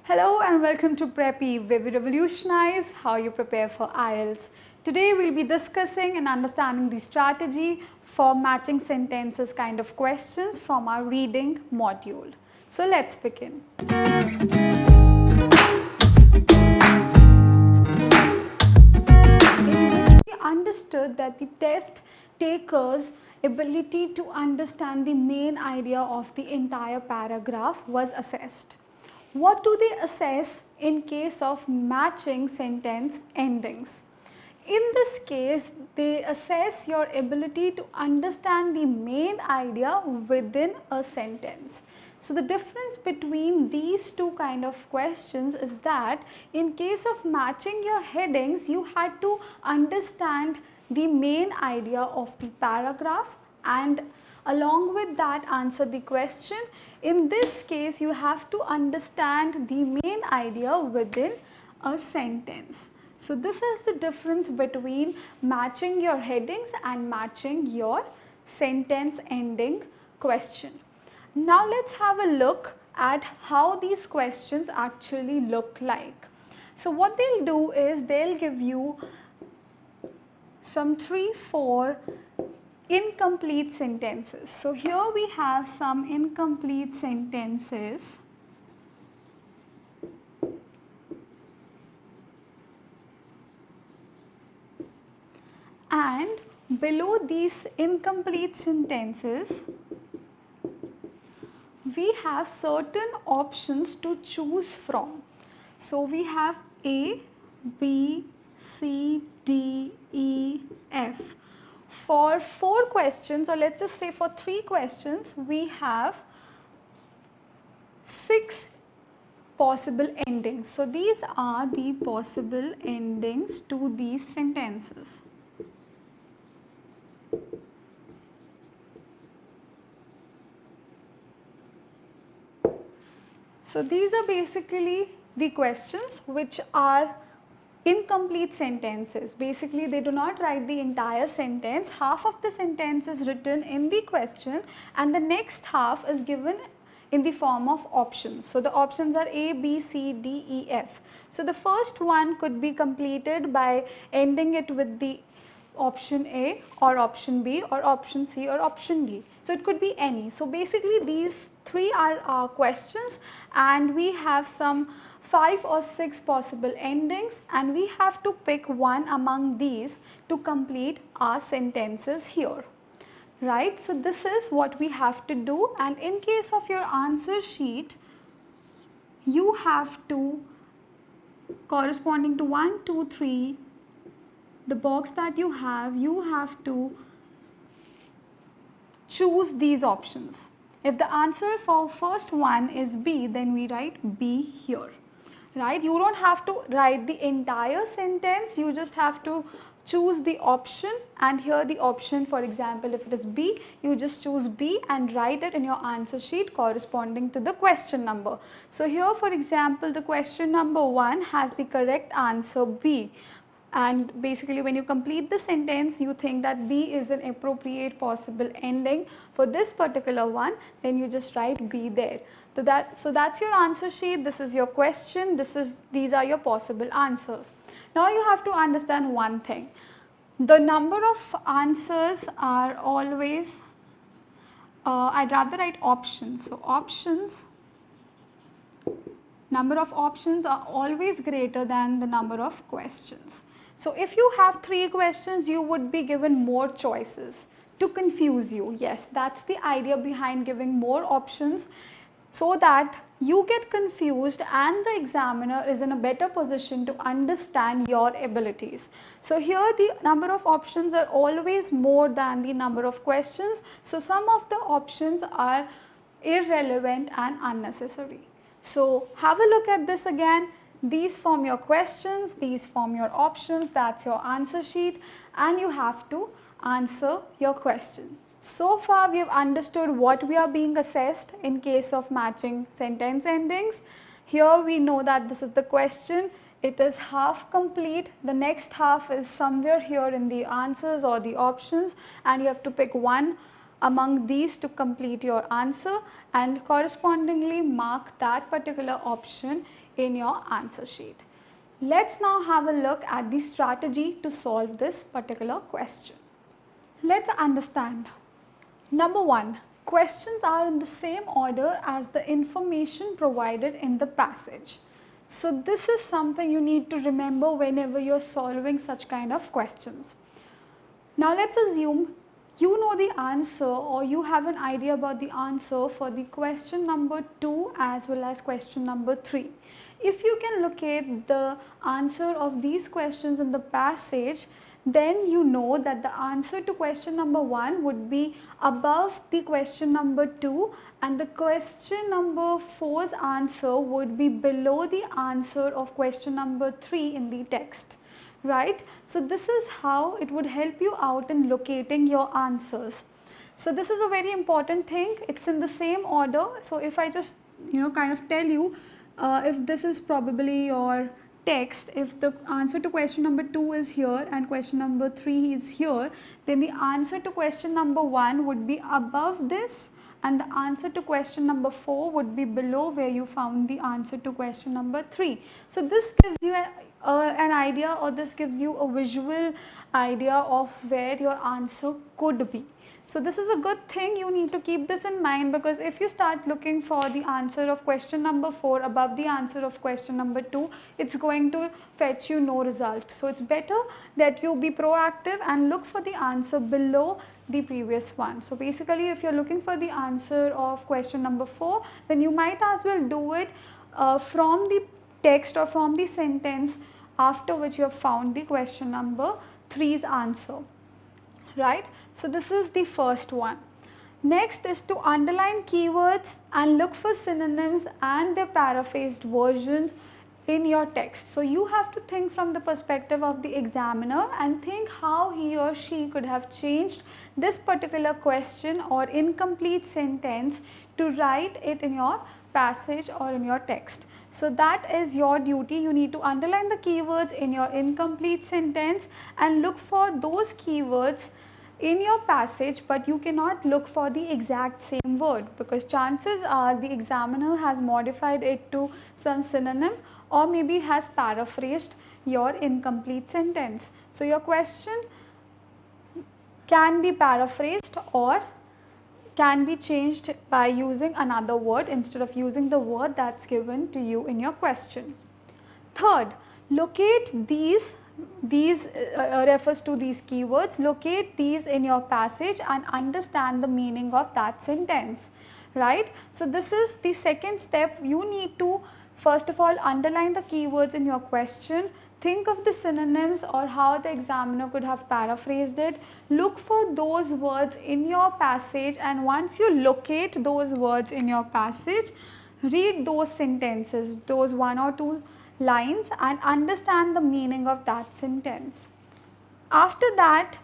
Hello and welcome to PrepEve, where we revolutionize how you prepare for IELTS. Today we'll be discussing and understanding the strategy for matching sentences kind of questions from our reading module. So let's begin. We understood that the test taker's ability to understand the main idea of the entire paragraph was assessed. What do they assess in case of matching sentence endings? In this case, they assess your ability to understand the main idea within a sentence. So the difference between these two kind of questions is that in case of matching your headings, you had to understand the main idea of the paragraph and along with that answer the question. In this case, you have to understand the main idea within a sentence. So this is the difference between matching your headings and matching your sentence ending question. Now let's have a look at how these questions actually look like. So what they'll do is they'll give you some 3-4 incomplete sentences. So here we have some incomplete sentences. And below these incomplete sentences, we have certain options to choose from. So we have A, B, C, D, E, F. For 4 questions, or let's just say for 3 questions, we have 6 possible endings. So these are the possible endings to these sentences. So these are basically the questions which are incomplete sentences. Basically, they do not write the entire sentence. Half of the sentence is written in the question and the next half is given in the form of options. So the options are A, B, C, D, E, F. So the first one could be completed by ending it with the option A or option B or option C or option D. So it could be any. So basically these 3 are questions and we have some 5 or 6 possible endings and we have to pick one among these to complete our sentences here. Right? So this is what we have to do, and in case of your answer sheet, you have to, corresponding to 1, 2, 3, the box that you have to choose these options. If the answer for first one is B, then we write B here, right? You don't have to write the entire sentence, you just have to choose the option, and here the option, for example, if it is B, you just choose B and write it in your answer sheet corresponding to the question number. So here, for example, the question number 1 has the correct answer B. And basically when you complete the sentence, you think that B is an appropriate possible ending for this particular one, then you just write B there. So that's your answer sheet, this is your question, these are your possible answers. Now you have to understand one thing. The number of answers are always, I'd rather write options. So options, number of options are always greater than the number of questions. So if you have 3 questions, you would be given more choices to confuse you. Yes, that's the idea behind giving more options, so that you get confused and the examiner is in a better position to understand your abilities. So here the number of options are always more than the number of questions. So some of the options are irrelevant and unnecessary. So have a look at this again. These form your questions, these form your options, that's your answer sheet, and you have to answer your question. So far we have understood what we are being assessed in case of matching sentence endings. Here we know that this is the question, it is half complete, the next half is somewhere here in the answers or the options, and you have to pick one among these to complete your answer and correspondingly mark that particular option in your answer sheet. Let's now have a look at the strategy to solve this particular question. Let's understand. Number 1. Questions are in the same order as the information provided in the passage. So this is something you need to remember whenever you're solving such kind of questions. Now let's assume you know the answer or you have an idea about the answer for the question number 2 as well as question number 3. If you can locate the answer of these questions in the passage, then you know that the answer to question number 1 would be above the question number 2 and the question number 4's answer would be below the answer of question number 3 in the text, right? So this is how it would help you out in locating your answers. So this is a very important thing. It's in the same order. So if I just kind of tell you if this is probably your text, if the answer to question number 2 is here and question number 3 is here, then the answer to question number 1 would be above this and the answer to question number 4 would be below where you found the answer to question number 3. So this gives you an idea, or this gives you a visual idea of where your answer could be. So this is a good thing. You need to keep this in mind, because if you start looking for the answer of question number 4 above the answer of question number 2, it's going to fetch you no result. So it's better that you be proactive and look for the answer below the previous one. So basically, if you're looking for the answer of question number 4, then you might as well do it from the text or from the sentence after which you have found the question number 3's answer, right? So this is the first one. Next is to underline keywords and look for synonyms and their paraphrased versions in your text. So you have to think from the perspective of the examiner and think how he or she could have changed this particular question or incomplete sentence to write it in your passage or in your text. So that is your duty. You need to underline the keywords in your incomplete sentence and look for those keywords in your passage, but you cannot look for the exact same word, because chances are the examiner has modified it to some synonym or maybe has paraphrased your incomplete sentence. So your question can be paraphrased or can be changed by using another word instead of using the word that's given to you in your question. Third, locate these refers to these keywords. Locate these in your passage and understand the meaning of that sentence, right? So this is the second step. You need to first of all underline the keywords in your question, think of the synonyms or how the examiner could have paraphrased it, look for those words in your passage, and once you locate those words in your passage, read those sentences, those 1 or 2 lines, and understand the meaning of that sentence. After that,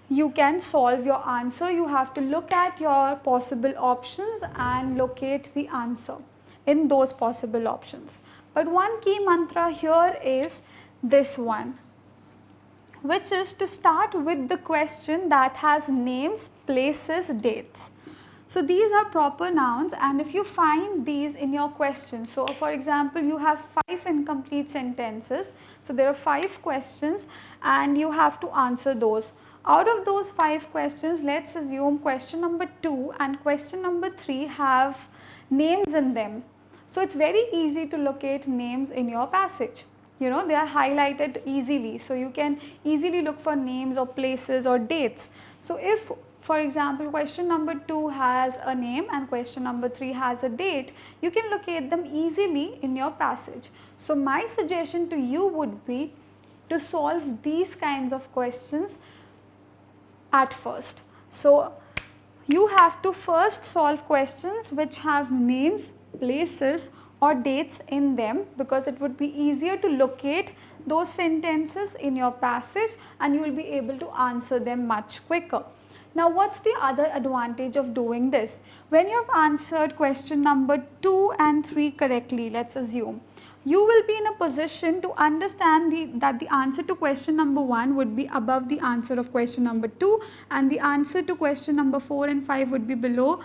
you can solve your answer. You have to look at your possible options and locate the answer in those possible options. But one key mantra here is this one, which is to start with the question that has names, places, dates. So these are proper nouns, and if you find these in your question, so for example, you have 5 incomplete sentences, so there are 5 questions and you have to answer those. Out of those 5 questions, let's assume question number 2 and question number 3 have names in them. So it's very easy to locate names in your passage. They are highlighted easily, so you can easily look for names or places or dates. So if, for example, question number 2 has a name and question number 3 has a date, you can locate them easily in your passage. So my suggestion to you would be to solve these kinds of questions at first. So you have to first solve questions which have names, places or dates in them, because it would be easier to locate those sentences in your passage and you will be able to answer them much quicker. Now what's the other advantage of doing this? When you have answered question number 2 and 3 correctly, let's assume, you will be in a position to understand that the answer to question number 1 would be above the answer of question number 2, and the answer to question number 4 and 5 would be below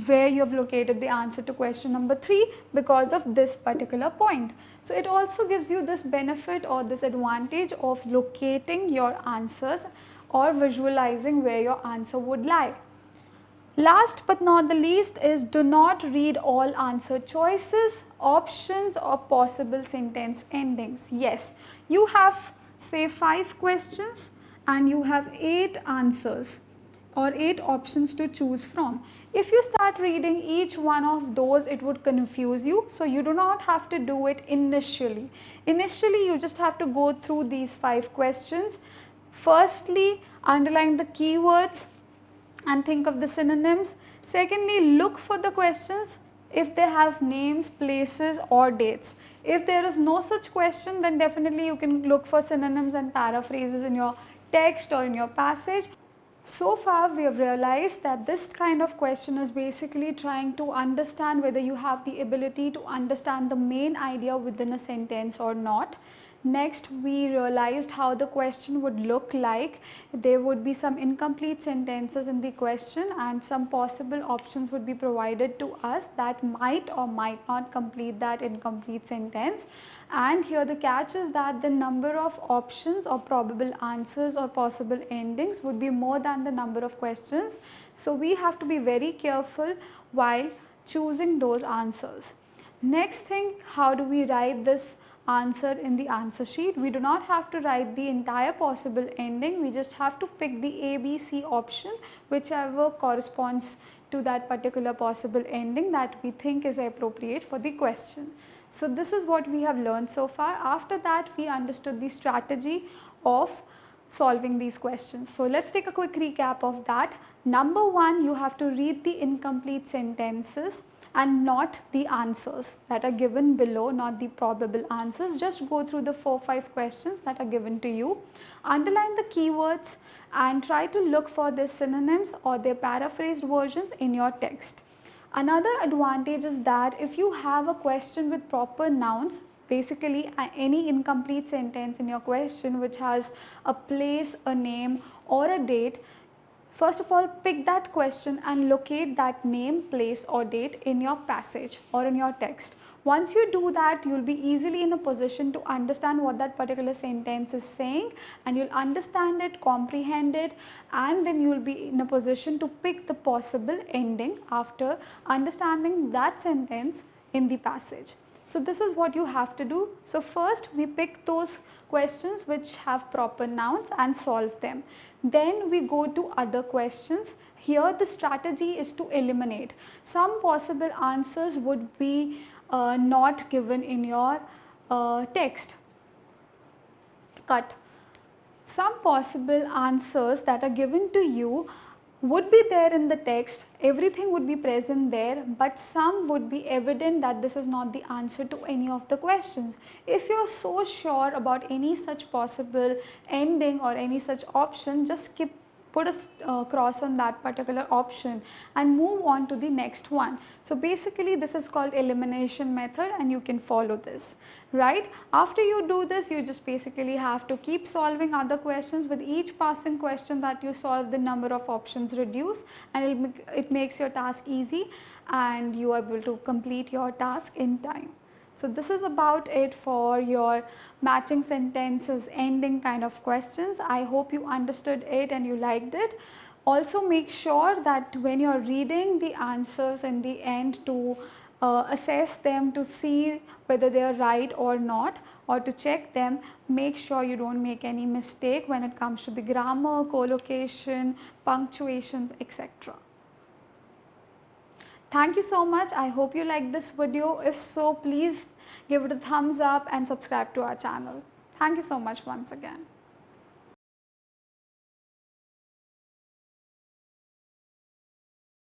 where you have located the answer to question number 3 because of this particular point. So it also gives you this benefit or this advantage of locating your answers or visualizing where your answer would lie. Last but not the least is, do not read all answer choices, options or possible sentence endings. Yes, you have say 5 questions and you have 8 answers or 8 options to choose from. If you start reading each one of those, it would confuse you. So you do not have to do it initially. Initially, you just have to go through these 5 questions. Firstly, underline the keywords and think of the synonyms. Secondly, look for the questions if they have names, places or dates. If there is no such question, then definitely you can look for synonyms and paraphrases in your text or in your passage. So far we have realized that this kind of question is basically trying to understand whether you have the ability to understand the main idea within a sentence or not. Next, we realized how the question would look like. There would be some incomplete sentences in the question and some possible options would be provided to us that might or might not complete that incomplete sentence. And here the catch is that the number of options or probable answers or possible endings would be more than the number of questions. So we have to be very careful while choosing those answers. Next thing, how do we write this answer in the answer sheet? We do not have to write the entire possible ending, we just have to pick the A, B, C option, whichever corresponds to that particular possible ending that we think is appropriate for the question. So this is what we have learned so far. After that, we understood the strategy of solving these questions. So let's take a quick recap of that. Number 1, you have to read the incomplete sentences and not the answers that are given below, not the probable answers. Just go through the 4-5 questions that are given to you. Underline the keywords and try to look for their synonyms or their paraphrased versions in your text. Another advantage is that if you have a question with proper nouns, basically any incomplete sentence in your question which has a place, a name or a date, first of all, pick that question and locate that name, place or date in your passage or in your text. Once you do that, you will be easily in a position to understand what that particular sentence is saying, and you will understand it, comprehend it, and then you will be in a position to pick the possible ending after understanding that sentence in the passage. So this is what you have to do. So first we pick those questions which have proper nouns and solve them. Then we go to other questions. Here the strategy is to eliminate. Some possible answers would be not given in your text. Cut. Some possible answers that are given to you would be there in the text, everything would be present there, but some would be evident that this is not the answer to any of the questions. If you are so sure about any such possible ending or any such option, just put a cross on that particular option and move on to the next one. So basically this is called elimination method and you can follow this, right? After you do this, you just basically have to keep solving other questions. With each passing question that you solve, the number of options reduce and it makes your task easy and you are able to complete your task in time. So this is about it for your matching sentences ending kind of questions. I hope you understood it and you liked it. Also make sure that when you are reading the answers in the end to assess them, to see whether they are right or not, or to check them, make sure you don't make any mistake when it comes to the grammar, collocation, punctuations, etc. Thank you so much. I hope you liked this video. If so, please give it a thumbs up and subscribe to our channel. Thank you so much once again.